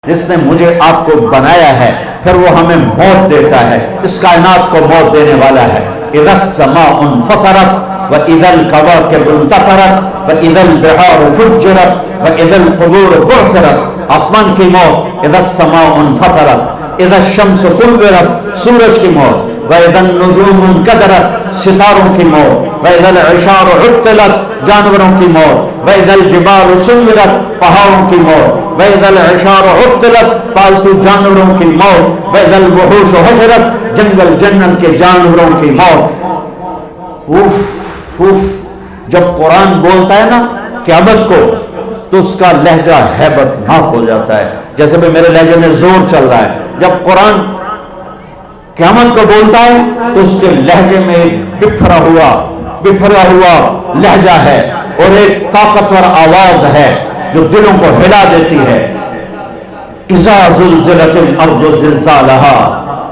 جس نے مجھے آپ کو بنایا ہے پھر وہ ہمیں موت دیتا ہے، اس کائنات کو موت دینے والا ہے۔ اذا السماء انفطرت واذا الكواكب انتثرت واذا البحار فجرت واذا القبور بعثرت، آسمان کی موت، اذا السماء انفطرت، اذا الشمس كورت، سورج کی موت، وَإِذَا النُّجُومُ انْكَدَرَتْ، ستاروں کی موت، وَإِذَا الْعِشَارُ عُطِّلَتْ، جانوروں کی موت، وَإِذَا الْجِبَالُ سُيِّرَتْ، پہاڑوں کی موت، وَإِذَا الْعِشَارُ عُطِّلَتْ، پالتو جانوروں کی موت، وَإِذَا الْوُحُوشُ حُشِرَتْ، جنگل جنت کے جانوروں کی موت۔ اوف اوف، جب قرآن بولتا ہے نا قیامت کو تو اس کا لہجہ ہیبت ناک ہو جاتا ہے، جیسے بھی میرے لہجے میں زور چل رہا ہے۔ جب قرآن قیامت کو بولتا ہے تو اس کے لہجے میں ایک بکھرا ہوا لہجہ ہے اور ایک طاقتور آواز ہے جو دلوں کو ہلا دیتی ہے۔ اذا زلزلت الارض زلزالها،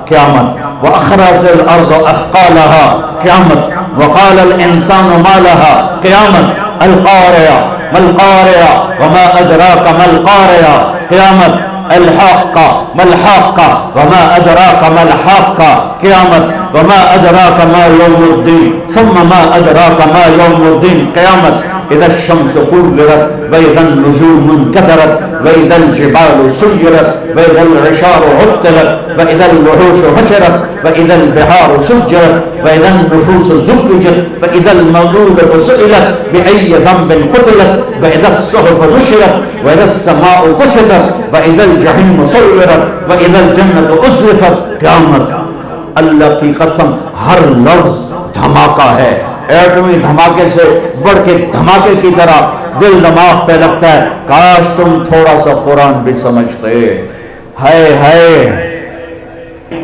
قیامت، واخرجت الارض اثقالها، قیامت، وقال الانسان ما لها، قیامت، القارعہ ما القارعہ وما ادراک ما القارعہ، قیامت، الحاقہ ما الحاقہ وما ادراک ما الحاقہ، قیامت، وما ادراک ما یوم الدین ثم ما ادراک ما یوم الدین، قیامت، اذا الشمس كورت واذا النجوم انكدرت واذا الجبال سيرت واذا العشار عطلت واذا الوحوش حشرت واذا البحار سجرت واذا النفوس زوجت واذا الموءودة سئلت بأي ذنب قتلت واذا الصحف نشرت واذا السماء كشطت واذا الجحيم سعرت واذا الجنة أزلفت، قیامت۔ اللہ کی قسم ہر لفظ دھماکہ ہے، ایٹمی دھماکے سے بڑھ کے دھماکے کی طرح دل دماغ پہ لگتا ہے۔ کاش تم تھوڑا سا قرآن بھی سمجھتے۔ ہائے ہائے،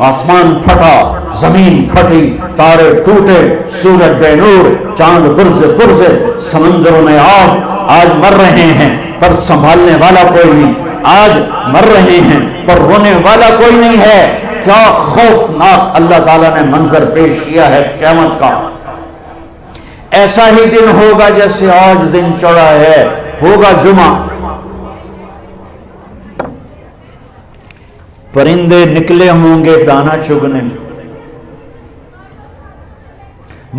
آسمان پھٹا، زمین پھٹی، تارے ٹوٹے، سورج بے نور، چاند پرزے، سمندروں میں آگ۔ آج مر رہے ہیں پر سنبھالنے والا کوئی نہیں، آج مر رہے ہیں پر رونے والا کوئی نہیں ہے۔ کیا خوفناک اللہ تعالیٰ نے منظر پیش کیا ہے قیامت کا۔ ایسا ہی دن ہوگا جیسے آج دن چڑھا ہے، ہوگا جمعہ، پرندے نکلے ہوں گے دانا چگنے،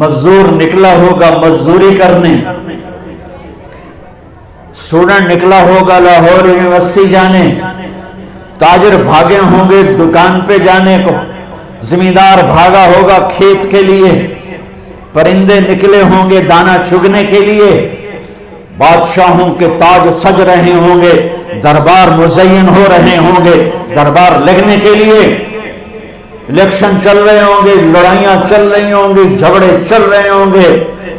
مزدور نکلا ہوگا مزدوری کرنے، اسٹوڈنٹ نکلا ہوگا لاہور یونیورسٹی جانے، تاجر بھاگے ہوں گے دکان پہ جانے کو، زمیندار بھاگا ہوگا کھیت کے لیے، پرندے نکلے ہوں گے دانا چگنے کے لیے، بادشاہوں کے تاج سج رہے ہوں گے، دربار مزین ہو رہے ہوں گے دربار لگنے کے لیے، الیکشن چل رہے ہوں گے، لڑائیاں چل رہی ہوں گی، جھگڑے چل رہے ہوں گے،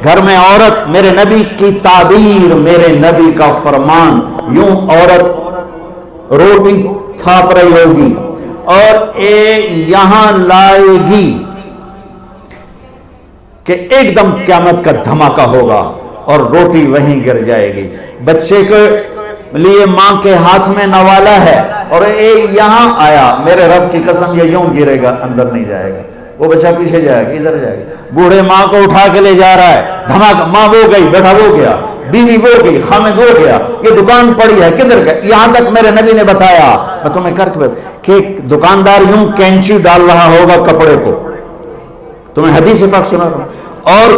گھر میں عورت، میرے نبی کی تعبیر، میرے نبی کا فرمان، یوں عورت روٹی تھاپ رہی ہوگی اور یہاں لائے گی کہ ایک دم قیامت کا دھماکہ ہوگا اور روٹی وہیں گر جائے گی۔ بچے کے لیے ماں کے ہاتھ میں نوالا ہے اور یہاں آیا، میرے رب کی قسم یہ یوں گرے گا، اندر نہیں جائے گا، وہ بچہ پیچھے جائے گا، ادھر جائے گا۔ بوڑھے ماں کو اٹھا کے لے جا رہا ہے، دھماکہ، ماں وہ گئی، بیٹا وہ گیا، بیوی وہ گئی، خامد وہ گیا، یہ دکان پڑی ہے، کدھر گئے؟ یہاں تک میرے نبی نے بتایا، میں تمہیں کر کے کہ دکاندار یوں کینچی ڈال رہا ہوگا کپڑے کو، تمہیں حدیث پاک سنا رہا ہوں، اور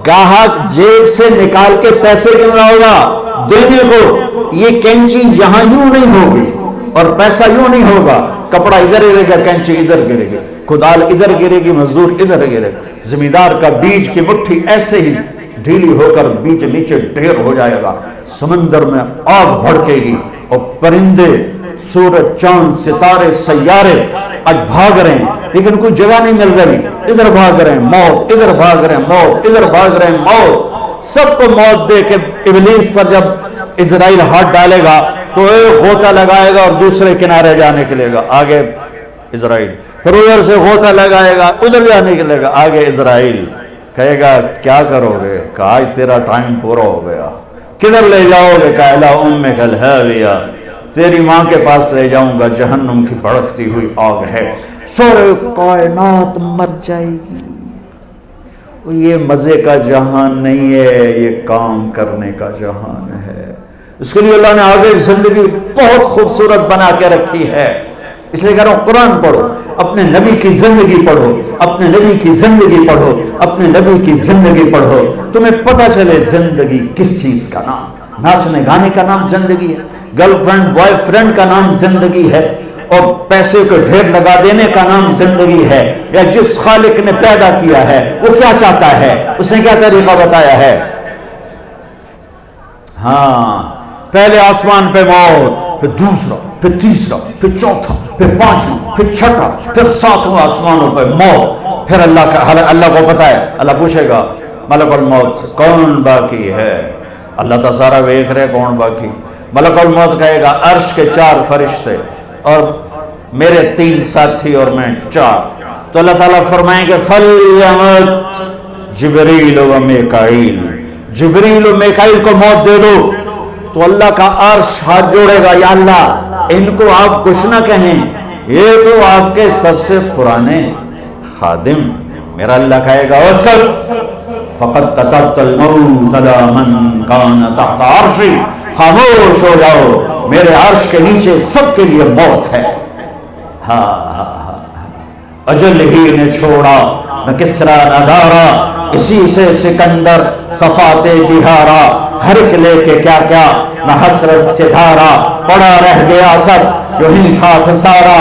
گاہک جیب سے نکال کے پیسے گن رہا ہوگا دینے کو، یہ کینچی یہاں یوں نہیں ہوگی اور پیسہ یوں نہیں ہوگا، کپڑا ادھر گرے گا، کینچی ادھر گرے گی، کدال ادھر گرے گی، مزدور ادھر گرے گا، زمیندار کا بیج کی مٹھی ایسے ہی ڈھیلی ہو کر بیج نیچے ڈھیر ہو جائے گا، سمندر میں آگ بھڑکے گی اور پرندے، سورج، چاند، ستارے، سیارے آج بھاگ رہے ہیں لیکن کوئی جگہ نہیں مل رہی، ادھر بھاگ رہے ہیں موت، ادھر بھاگ رہے ہیں موت، ادھر بھاگ رہے ہیں موت، سب کو موت دے کے ابلیس پر جب اسرائیل ہاتھ ڈالے گا تو ایک غوطہ لگائے گا اور دوسرے کنارے جا نکلے گا، آگے اسرائیل، پھر ادھر سے غوطہ لگائے گا، ادھر جا نکلے گا، آگے اسرائیل، کہے گا کیا کرو گے؟ کہ آج تیرا ٹائم پورا ہو گیا، کدھر لے جاؤ گے؟ کہ الی امک الہاویہ، تیری ماں کے پاس لے جاؤں گا، جہنم کی بھڑکتی ہوئی آگ ہے، سورے کائنات مر جائے گی۔ یہ مزے کا جہان نہیں ہے، یہ کام کرنے کا جہان ہے۔ اس کے لیے اللہ نے آگے زندگی بہت خوبصورت بنا کے رکھی ہے. اس لیے کہہ رہا ہوں قرآن پڑھو، اپنے نبی کی زندگی پڑھو، اپنے نبی کی زندگی پڑھو، اپنے نبی کی زندگی پڑھو، تمہیں پتہ چلے زندگی کس چیز کا نام. ناچنے گانے کا نام زندگی ہے، گرل فرینڈ بوائے فرینڈ کا نام زندگی ہے، اور پیسے کو ڈھیر لگا دینے کا نام زندگی ہے. یا جس خالق نے پیدا کیا ہے وہ کیا چاہتا ہے، اس نے کیا طریقہ بتایا ہے. ہاں، پہلے آسمان پہ موت، پھر دوسرا، پھر تیسرا، پھر چوتھا، پھر پانچواں، پھر چھٹا، پھر ساتواں آسمانوں پہ موت. پھر اللہ کو پتا ہے، اللہ پوچھے گا ملک الموت سے کون باقی ہے. اللہ تو سارا دیکھ رہے کون باقی. ملک الموت کہے گا عرش کے 4 فرشتے اور میرے 3 ساتھی اور میں 4. تو اللہ تعالیٰ فرمائیں گے فَلْيَمُتْ جبریل و میکائیل، جبریل و میکائیل کو موت دے دو. تو اللہ کا عرش ہاتھ جوڑے گا، یا اللہ ان کو آپ کچھ نہ کہیں، یہ تو آپ کے سب سے پرانے خادم. میرا اللہ کہے گا اسکت فقط قتلت الموت علی من کان تحت عرشی، خاموش ہو جاؤ، میرے عرش کے نیچے سب کے لیے موت ہے. ہاں اجل ہی نے چھوڑا نہ کسرا نہ دارا، اسی سے سکندر صفات بہارا، ہر ایک لے کے کیا کیا نہ حسرت سے دھارا، پڑا رہ گیا سب یوں ٹھاٹھ سارا.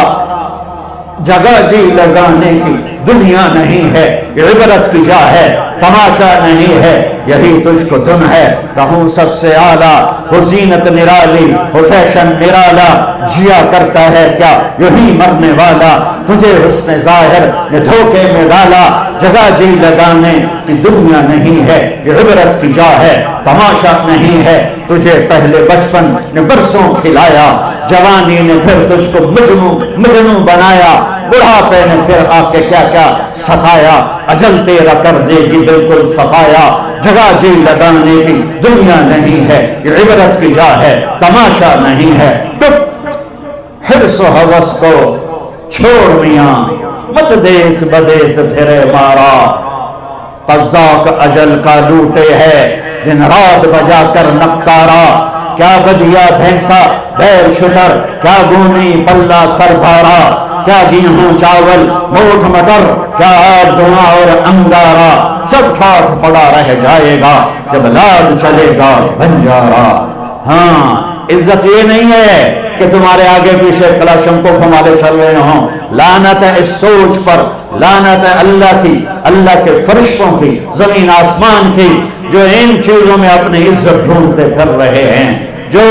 جگہ جی لگانے کی دنیا نہیں ہے، یہ عبرت کی جا ہے، تماشا نہیں ہے، یہی تجھ کو دھن ہے. رہوں سب سے اعلیٰ، وہ زینت نرالی، وہ فیشن نرالا، جیا کرتا ہے کیا یہی مرنے والا. تجھے حسن ظاہر نے دھوکے میں ڈالا، جگہ جی لگانے کی دنیا نہیں ہے، یہ عبرت کی جا ہے، تماشا نہیں ہے. تجھے پہلے بچپن نے برسوں کھلایا، جوانی نے پھر تجھ کو مجنوں بنایا، بڑھاپے نے پھر آ کے کیا کیا ستایا. اجل تیرا کر دے گی بالکل صفایا، جگہ جی لگانے کی دنیا نہیں ہے، یہ عبرت کی جا ہے، تماشا نہیں ہے. حرص و حوث کو چھوڑ میاں، مت دیس بدیس پھرے مارا. قزاق اجل کا لوٹے ہے، دن رات بجا کر نکارا. کیا بدیا بھینسا بیل شتر، کیا گونی پلہ سر بھارا، کیا گیہوں چاول موٹھ مٹر، کیا آب دھواں اور انگارا. سب ٹھاٹھ پڑا رہ جائے گا جب لال چلے گا بنجارا. ہاں عزت یہ نہیں ہے کہ تمہارے آگے پیچھے کلاشنکوف ہمارے چل رہے ہوں. لعنت ہے اس سوچ پر، لعنت ہے اللہ کی، اللہ کے فرشتوں کی، زمین آسمان کی، جو ان چیزوں میں اپنی عزت ڈھونڈتے پھر رہے ہیں، جو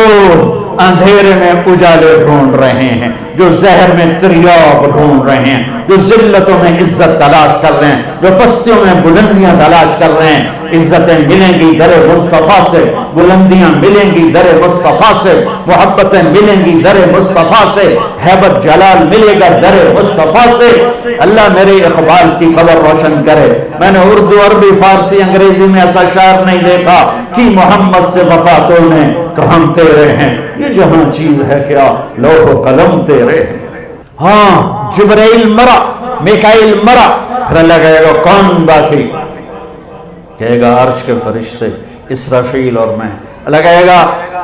اندھیرے میں اجالے ڈھونڈ رہے ہیں، جو زہر میں تریاق ڈھونڈ رہے ہیں، جو ذلتوں میں عزت تلاش کر رہے ہیں، جو پستیوں میں بلندیاں تلاش کر رہے ہیں. عزتیں ملیں گی در مصطفیٰ سے، بلندیاں ملیں گی در مصطفیٰ سے، محبتیں ملیں گی در مصطفیٰ سے، ہیبت جلال ملے گا در مصطفیٰ سے. اللہ میرے اقبال کی خبر روشن کرے. میں نے اردو، عربی، فارسی، انگریزی میں ایسا شعر نہیں دیکھا کہ محمد سے وفا تو نے تو ہم تیرے ہیں. یہ جہاں چیز ہے کیا لوح و قلم تیرے ہیں. ہاں جبرائیل مرا، میکائیل مرا، پھر اللہ کہے گا کون باقی؟ کہے گا عرش کے فرشتے اسرافیل اور میں. اللہ کہے گا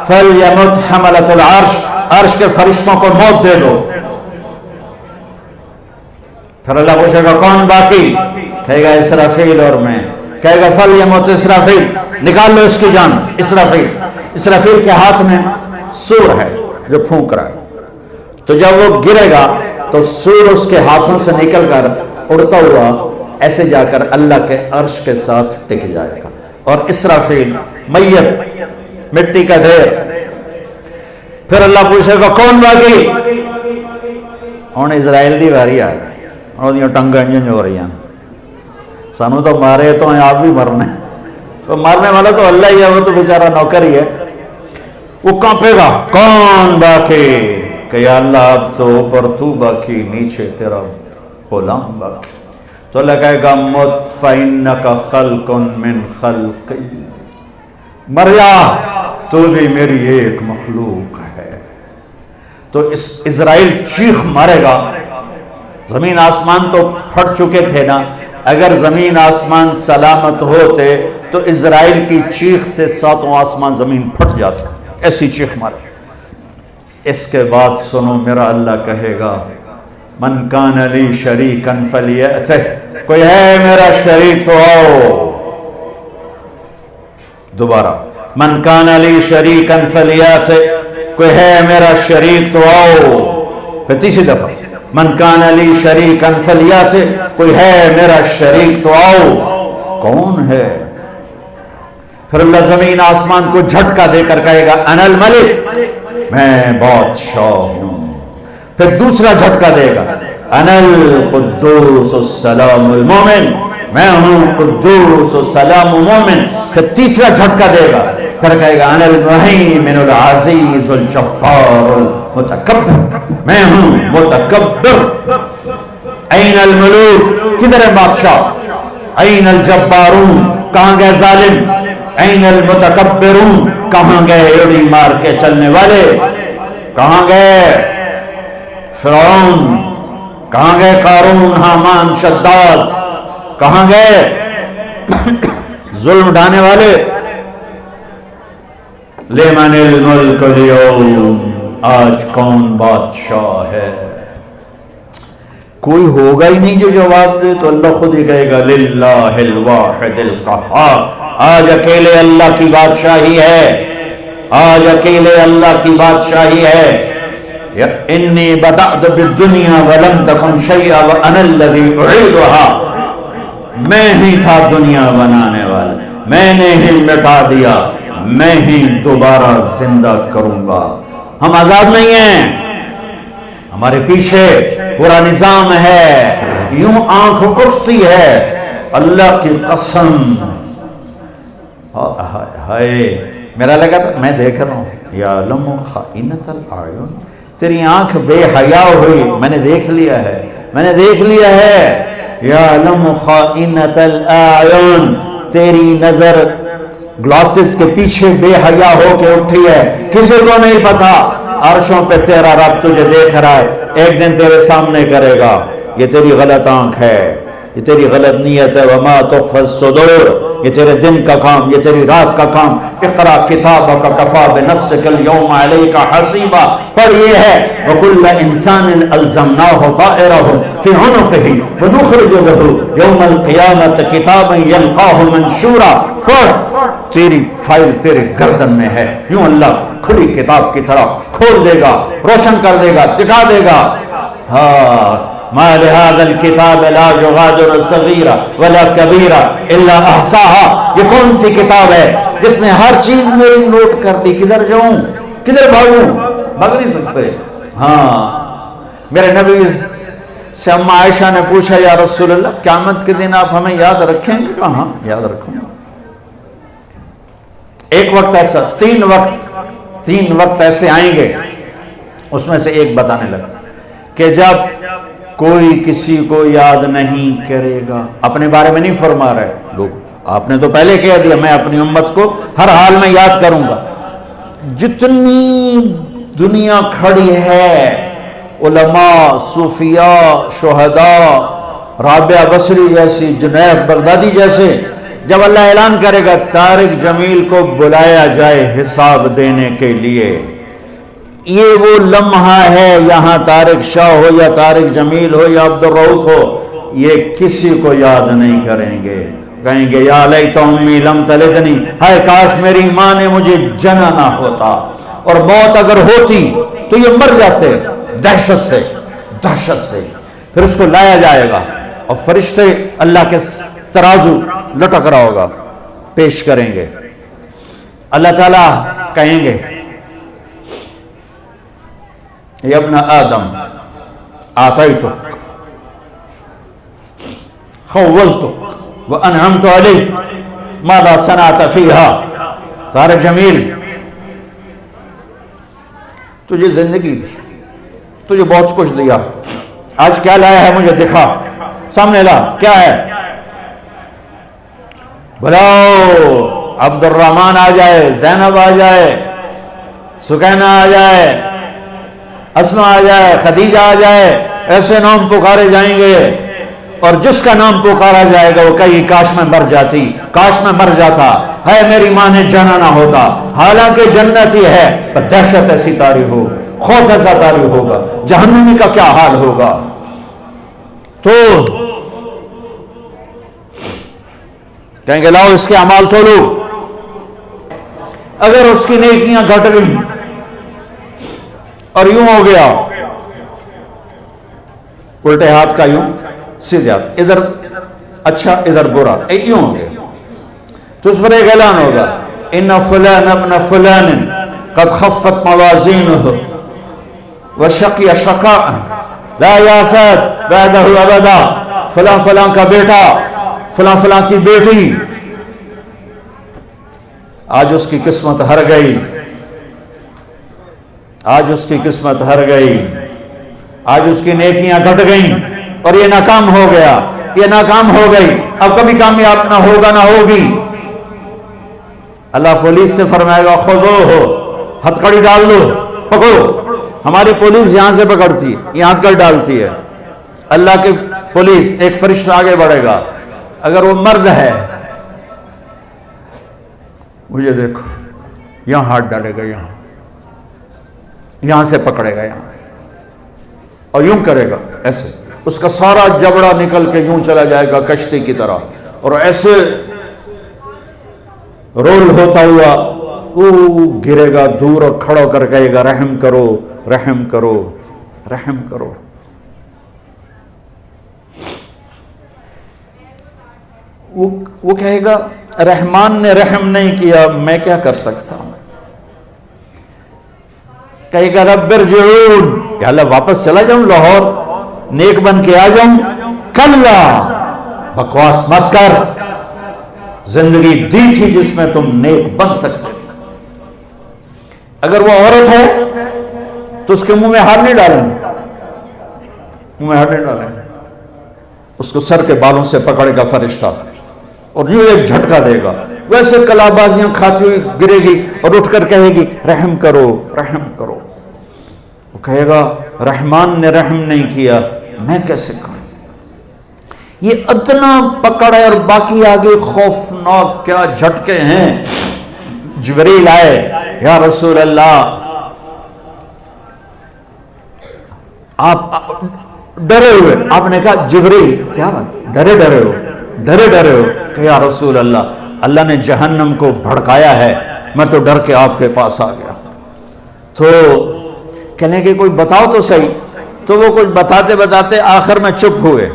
فَلْيَمُتْ حَمَلَةُ الْعَرْشِ، عرش کے فرشتوں کو موت دے دو. پھر اللہ پوچھے گا کون باقی؟ کہے گا اسرافیل اور میں. کہے گا فَلْيَمُتْ اسرافیل، نکال لو اس کی جان. اسرافیل، اسرافیل کے ہاتھ میں سور ہے جو پھونک رہا ہے. تو جب وہ گرے گا تو سور اس کے ہاتھوں سے نکل کر اڑتا ہوا ایسے جا کر اللہ کے عرش کے ساتھ ٹک جائے گا. اور اسرافیل میت، مٹی کا ڈھیر. پھر اللہ پوچھے گا کون باقی؟ ہوں اسرائیل دی واری آ گئی، اور ٹنگا انجن ہو رہی ہیں. سانو تو مارے تو ہیں، آپ بھی مرنے. تو مارنے والا تو اللہ ہی ہے، وہ تو بیچارہ نوکر ہی ہے. وہ کانپے گا کون باقی؟ کہ یا اللہ اب تو اوپر تو باقی، نیچے تیرا غلام باقی. تو اللہ کہے گا مطفئنک خلق من خلقی، مریا تو بھی میری ایک مخلوق ہے. تو اسرائیل چیخ مارے گا. زمین آسمان تو پھٹ چکے تھے نا، اگر زمین آسمان سلامت ہوتے تو اسرائیل کی چیخ سے 7 آسمان زمین پھٹ جاتا. ایسی چیخ مارا. اس کے بعد سنو میرا اللہ کہے گا من کان لی شریکا فلیأتہ، کوئی ہے میرا شریک تو آؤ. دوبارہ من کان لی شریکا فلیأتہ، کوئی ہے میرا شریک تو آؤ. پھر تیسری دفعہ من کان لی شریکا فلیأتہ، کوئی ہے میرا شریک تو آؤ. کون ہے؟ پھر اللہ زمین آسمان کو جھٹکا دے کر کہے گا انا الملک، میں بادشاہ ہوں. پھر دوسرا جھٹکا دے گا انا القدوس السلام المومن، میں ہوں قدوس السلام مومن. پھر تیسرا جھٹکا دے گا، پھر کہے گا انا المہیمن العزیز الجبار المتکبر، میں ہوں متکبر. این الملوک، کدھر ہے بادشاہ؟ این الجبارون، کہاں گئے ظالم؟ این المتکبرون، کہاں گئے ایڑی مار کے چلنے والے؟ کہاں گئے فرعون؟ کہاں گئے قارون، حامان، شداد؟ کہاں گئے ظلم ڈھانے والے؟ لمن الملک اليوم، آج کون بادشاہ ہے؟ کوئی ہوگا ہی نہیں جو جواب دے. تو اللہ خود ہی کہے گا للہ الواحد القہار، آج اکیلے اللہ کی بادشاہی ہے، آج اکیلے اللہ کی بادشاہی ہے. انی بدأت بالدنیا ولم تکن شیئا وانا الذی اعیدها، میں ہی تھا دنیا بنانے والا، میں نے ہی مٹا دیا، میں ہی دوبارہ زندہ کروں گا. ہم آزاد نہیں ہیں، ہمارے پیچھے پورا نظام ہے. یوں آنکھ اٹھتی ہے اللہ کی قسم. ہائے میرا لگا تھا میں دیکھ رہا ہوں یعلم خائنۃ الاعین، تیری آنکھ بے حیا ہوئی، میں نے دیکھ لیا ہے، میں نے دیکھ لیا ہے. یعلم خائنۃ الاعین، تیری نظر گلاسز کے پیچھے بے حیا ہو کے اٹھی ہے، کسی کو نہیں پتا. عرشوں پہ تیرا رب تجھے دیکھ رہا ہے، ایک دن تیرے سامنے کرے گا یہ تیری غلط آنکھ ہے، یہ تیری غلط نیت ہے. وما تخفی الصدور، یہ تیرے دن کا کام، یہ تیری رات کا کام. اقرا کتابک کفی بنفسک اليوم علیک حسیبا، پڑھ یہ ہے وکل انسان الزمناہ طائرہ فی عنقہ ونخرج له یوم القیامۃ کتابا یلقاہ منشورا. پڑھ تیری فائل تیرے گردن میں ہے. یوں اللہ کھلی کتاب کی طرح کھول دے گا، روشن کر دے گا، دکھا دے گا. ہاں ما لهذا الكتاب لا يغادر صغيرة ولا كبيرة الا احصاها، یہ کون سی کتاب ہے جس نے ہر چیز میری نوٹ کر لی؟ کدھر جاؤں، کدھر بھاگوں؟ بھاگ نہیں سکتے. ہاں میرے نبی سے اما عائشہ نے پوچھا یا رسول اللہ قیامت کے دن آپ ہمیں یاد رکھیں گے؟ کہاں یاد رکھوں گا. ایک وقت ایسا، تین وقت ایسے آئیں گے، اس میں سے ایک بتانے لگا کہ جب کوئی کسی کو یاد نہیں کرے گا. اپنے بارے میں نہیں فرما رہے لوگ، آپ نے تو پہلے کہہ دیا میں اپنی امت کو ہر حال میں یاد کروں گا. جتنی دنیا کھڑی ہے، علماء، صوفیاء، شہداء، رابعہ بصری جیسی، جنید بغدادی جیسے، جب اللہ اعلان کرے گا طارق جمیل کو بلایا جائے حساب دینے کے لیے، یہ وہ لمحہ ہے. یہاں طارق شاہ ہو یا طارق جمیل ہو یا عبد الرؤف ہو، یہ کسی کو یاد نہیں کریں گے. کہیں گے یا لیت امی لم تلدنی، ہائے کاش میری ماں نے مجھے جنا نہ ہوتا. اور موت اگر ہوتی تو یہ مر جاتے دہشت سے، دہشت سے. پھر اس کو لایا جائے گا اور فرشتے اللہ کے ترازو لٹک رہا ہوگا، پیش کریں گے. اللہ تعالیٰ کہیں گے یا ابن آدم آتیتک خولتک وانعمت علیک ماذا صنعت فیہا. طارق جمیل تجھے زندگی دی، تجھے بہت کچھ دیا، آج کیا لایا ہے مجھے دکھا، سامنے لا کیا ہے. بلاؤ عبد الرحمن آ جائے، زینب آ جائے، سکینہ آ جائے، اسماء آ جائے، خدیجہ آ جائے، ایسے نام پکارے جائیں گے. اور جس کا نام پکارا جائے گا وہ کہیں کاش میں مر جاتی، کاش میں مر جاتا، ہے میری ماں نے جانا نہ ہوتا، حالانکہ جنت ہی ہے، پر دہشت ایسی طاری ہو، خوف ایسا طاری ہوگا، جہنمی کا کیا حال ہوگا۔ تو کہیں گے لاؤ اس کے اعمال تولو، اگر اس کی نیکیاں گھٹ گئی اور یوں ہو گیا الٹے ہاتھ کا یوں سیدھے ہاتھ، ادھر اچھا ادھر برا، یوں ہو گیا، تو اس پر ایک اعلان ہوگا ان فلان ابن فلان قد خفت موازینہ وشقی شقاء لا یاسد بعدہ ابدا، فلاں فلاں کا بیٹا، فلاں فلاں کی بیٹی آج اس کی قسمت ہر گئی، آج اس کی قسمت ہر گئی، آج اس کی نیکیاں گھٹ گئیں اور یہ ناکام ہو گیا، یہ ناکام ہو گئی، اب کبھی کامیاب نہ ہوگا نہ ہوگی۔ اللہ پولیس سے فرمائے گا خذوہ، ہتھکڑی ڈال دو، پکڑو۔ ہماری پولیس یہاں سے پکڑتی ہے، یہاں ہتھکڑی ڈالتی ہے، اللہ کی پولیس ایک فرشتہ آگے بڑھے گا، اگر وہ مرد ہے مجھے دیکھو، یہاں ہاتھ ڈالے گا، یہاں سے پکڑے گا، یہاں اور یوں کرے گا ایسے، اس کا سارا جبڑا نکل کے یوں چلا جائے گا کشتی کی طرح، اور ایسے رول ہوتا ہوا گرے گا دور اور کھڑا کر کہے گا رحم کرو، رحم کرو، رحم کرو۔ وہ کہے گا رحمان نے رحم نہیں کیا، میں کیا کر سکتا ہوں؟ کہے گا رب ارجعون، یا اللہ واپس چلا جاؤں لاہور، نیک بن کے آ جاؤں؟ کلا، بکواس مت کر، زندگی دی تھی جس میں تم نیک بن سکتے تھے۔ اگر وہ عورت ہے تو اس کے منہ میں ہاتھ نہیں ڈالیں گے، منہ میں ہاتھ نہیں ڈالیں گے، اس کو سر کے بالوں سے پکڑے گا فرشتہ اور یوں ایک جھٹکا دے گا، ویسے کلابازیاں کھاتی ہوئی گرے گی اور اٹھ کر کہے گی رحم کرو، رحم کرو۔ وہ کہے گا رحمان نے رحم نہیں کیا، میں کیسے کروں؟ یہ ادنا پکڑ ہے، اور باقی آگے خوفناک کیا جھٹکے ہیں۔ جبریل آئے، یا رسول اللہ آپ ڈرے ہوئے، آپ نے کہا جبریل کیا بات، ڈرے ڈرے ہو، ڈرے ڈرے ہو؟ کہ یا رسول اللہ نے جہنم کو بھڑکایا ہے، میں تو ڈر کے آپ کے پاس آ گیا۔ تو کہنے کہ کوئی بتاؤ تو صحیح، تو وہ کچھ بتاتے بتاتے آخر میں چپ ہوئے،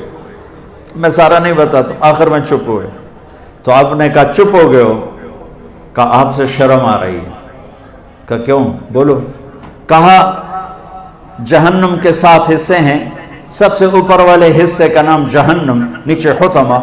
میں سارا نہیں بتاتا، آخر میں چپ ہوئے۔ تو آپ نے کہا چپ ہو گئے ہو؟ کہا آپ سے شرم آ رہی ہے۔ کہا کیوں؟ بولو۔ کہا جہنم کے 7 حصے ہیں، سب سے اوپر والے حصے کا نام جہنم، نیچے حطمہ،